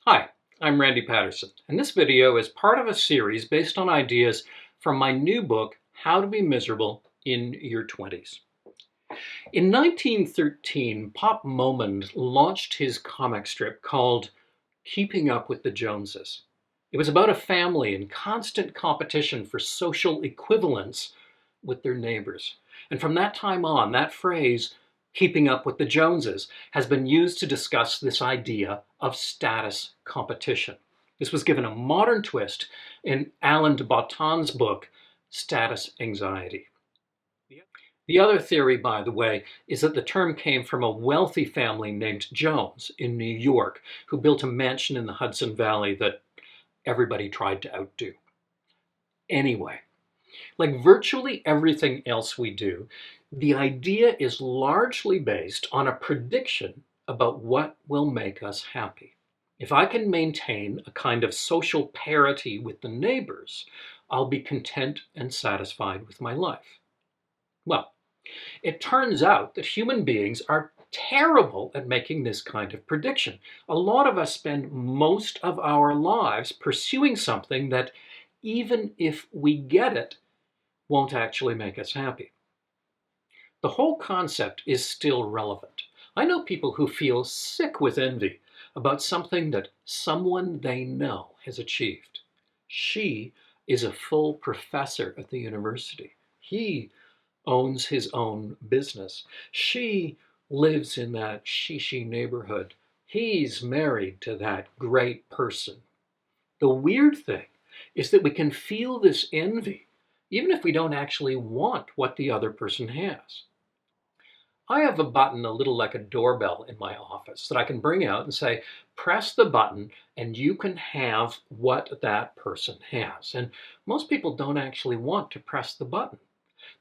Hi, I'm Randy Patterson, and this video is part of a series based on ideas from my new book, How to Be Miserable in Your 20s. In 1913, Pop Momond launched his comic strip called Keeping Up with the Joneses. It was about a family in constant competition for social equivalence with their neighbors. And from that time on, that phrase, keeping up with the Joneses, has been used to discuss this idea of status competition. This was given a modern twist in Alain de Botton's book, Status Anxiety. The other theory, by the way, is that the term came from a wealthy family named Jones in New York who built a mansion in the Hudson Valley that everybody tried to outdo. Anyway, like virtually everything else we do, the idea is largely based on a prediction about what will make us happy. If I can maintain a kind of social parity with the neighbors, I'll be content and satisfied with my life. Well, it turns out that human beings are terrible at making this kind of prediction. A lot of us spend most of our lives pursuing something that, even if we get it, won't actually make us happy. The whole concept is still relevant. I know people who feel sick with envy about something that someone they know has achieved. She is a full professor at the university. He owns his own business. She lives in that shishi neighborhood. He's married to that great person. The weird thing is that we can feel this envy even if we don't actually want what the other person has. I have a button a little like a doorbell in my office that I can bring out and say, press the button and you can have what that person has. And most people don't actually want to press the button.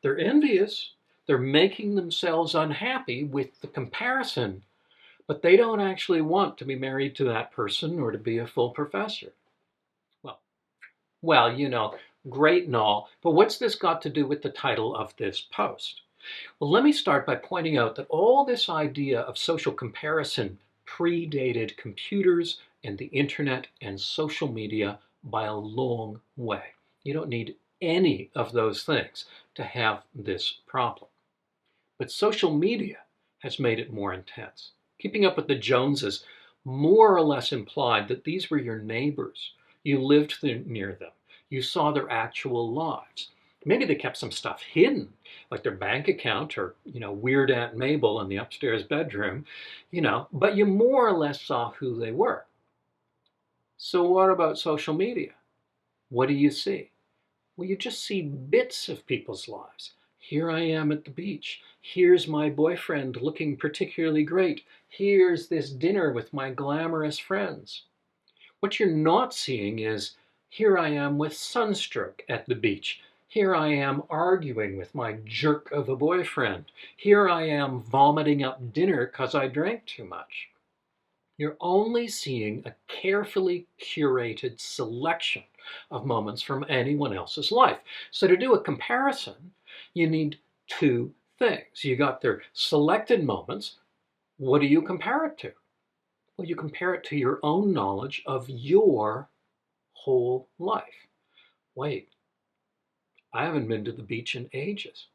They're envious. They're making themselves unhappy with the comparison, but they don't actually want to be married to that person or to be a full professor. Well, great and all, but what's this got to do with the title of this post? Well, let me start by pointing out that all this idea of social comparison predated computers and the internet and social media by a long way. You don't need any of those things to have this problem. But social media has made it more intense. Keeping up with the Joneses more or less implied that these were your neighbors. You lived near them. You saw their actual lives. Maybe they kept some stuff hidden, like their bank account or, weird Aunt Mabel in the upstairs bedroom, but you more or less saw who they were. So what about social media? What do you see? Well, you just see bits of people's lives. Here I am at the beach. Here's my boyfriend looking particularly great. Here's this dinner with my glamorous friends. What you're not seeing is, here I am with sunstroke at the beach. Here I am arguing with my jerk of a boyfriend. Here I am vomiting up dinner because I drank too much. You're only seeing a carefully curated selection of moments from anyone else's life. So to do a comparison, you need two things. You got their selected moments. What do you compare it to? Well, you compare it to your own knowledge of your whole life. Wait, I haven't been to the beach in ages.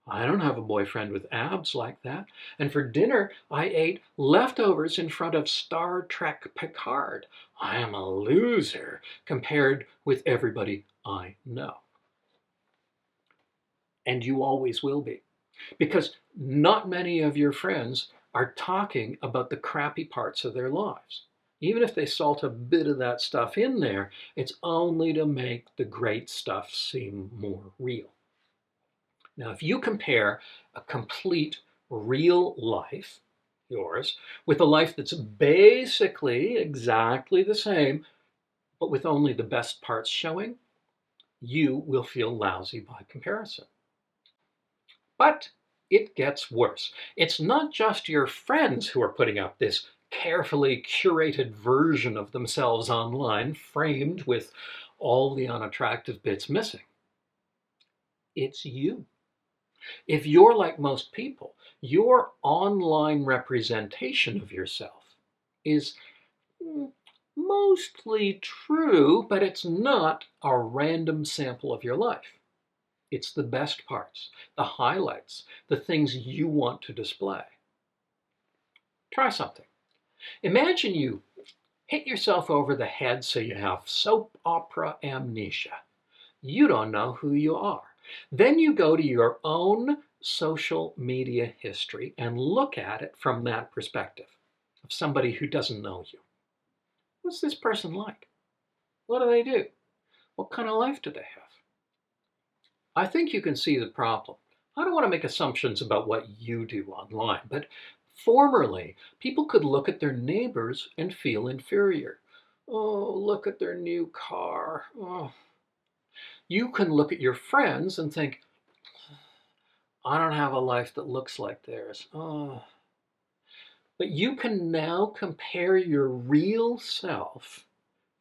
I don't have a boyfriend with abs like that. And for dinner, I ate leftovers in front of Star Trek Picard. I am a loser compared with everybody I know. And you always will be. Because not many of your friends are talking about the crappy parts of their lives. Even if they salt a bit of that stuff in there, it's only to make the great stuff seem more real. Now, if you compare a complete real life, yours, with a life that's basically exactly the same, but with only the best parts showing, you will feel lousy by comparison. But it gets worse. It's not just your friends who are putting up this carefully curated version of themselves online, framed with all the unattractive bits missing. It's you. If you're like most people, your online representation of yourself is mostly true, but it's not a random sample of your life. It's the best parts, the highlights, the things you want to display. Try something. Imagine you hit yourself over the head so you have soap opera amnesia. You don't know who you are. Then you go to your own social media history and look at it from that perspective of somebody who doesn't know you. What's this person like? What do they do? What kind of life do they have? I think you can see the problem. I don't want to make assumptions about what you do online, but formerly, people could look at their neighbors and feel inferior. Oh, look at their new car. Oh. You can look at your friends and think, I don't have a life that looks like theirs. Oh. But you can now compare your real self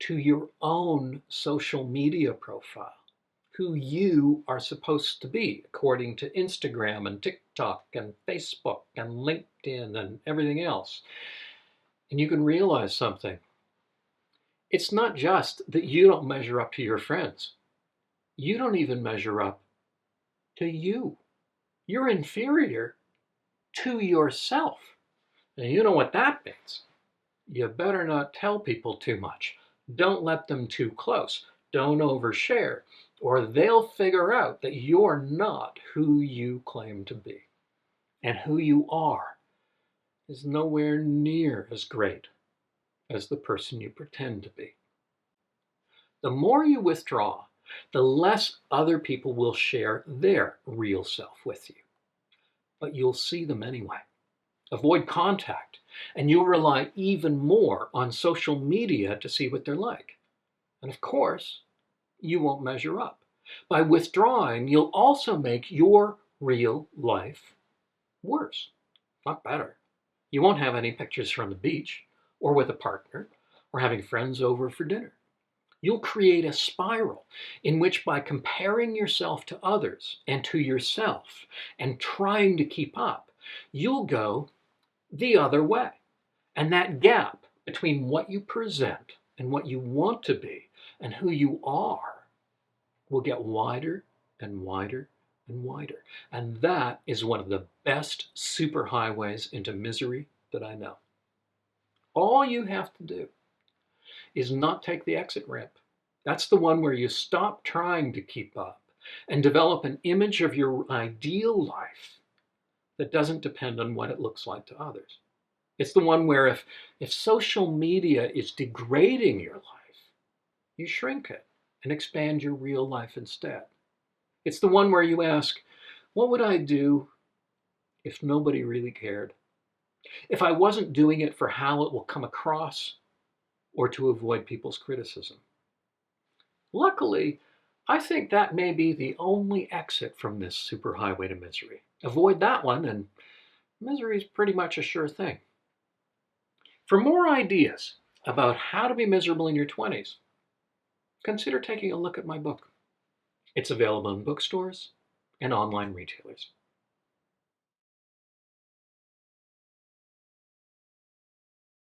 to your own social media profile, who you are supposed to be according to Instagram and TikTok and Facebook and LinkedIn and everything else. And you can realize something. It's not just that you don't measure up to your friends. You don't even measure up to you. You're inferior to yourself. And you know what that means. You better not tell people too much. Don't let them too close. Don't overshare, or they'll figure out that you're not who you claim to be. And who you are is nowhere near as great as the person you pretend to be. The more you withdraw, the less other people will share their real self with you. But you'll see them anyway. Avoid contact, and you'll rely even more on social media to see what they're like. And of course, you won't measure up. By withdrawing, you'll also make your real life worse, not better. You won't have any pictures from the beach, or with a partner, or having friends over for dinner. You'll create a spiral in which, by comparing yourself to others and to yourself and trying to keep up, you'll go the other way. And that gap between what you present and what you want to be and who you are will get wider and wider and wider. And that is one of the best superhighways into misery that I know. All you have to do is not take the exit ramp. That's the one where you stop trying to keep up and develop an image of your ideal life that doesn't depend on what it looks like to others. It's the one where if social media is degrading your life, you shrink it and expand your real life instead. It's the one where you ask, what would I do if nobody really cared? If I wasn't doing it for how it will come across or to avoid people's criticism? Luckily, I think that may be the only exit from this superhighway to misery. Avoid that one and misery is pretty much a sure thing. For more ideas about how to be miserable in your 20s, consider taking a look at my book. It's available in bookstores and online retailers.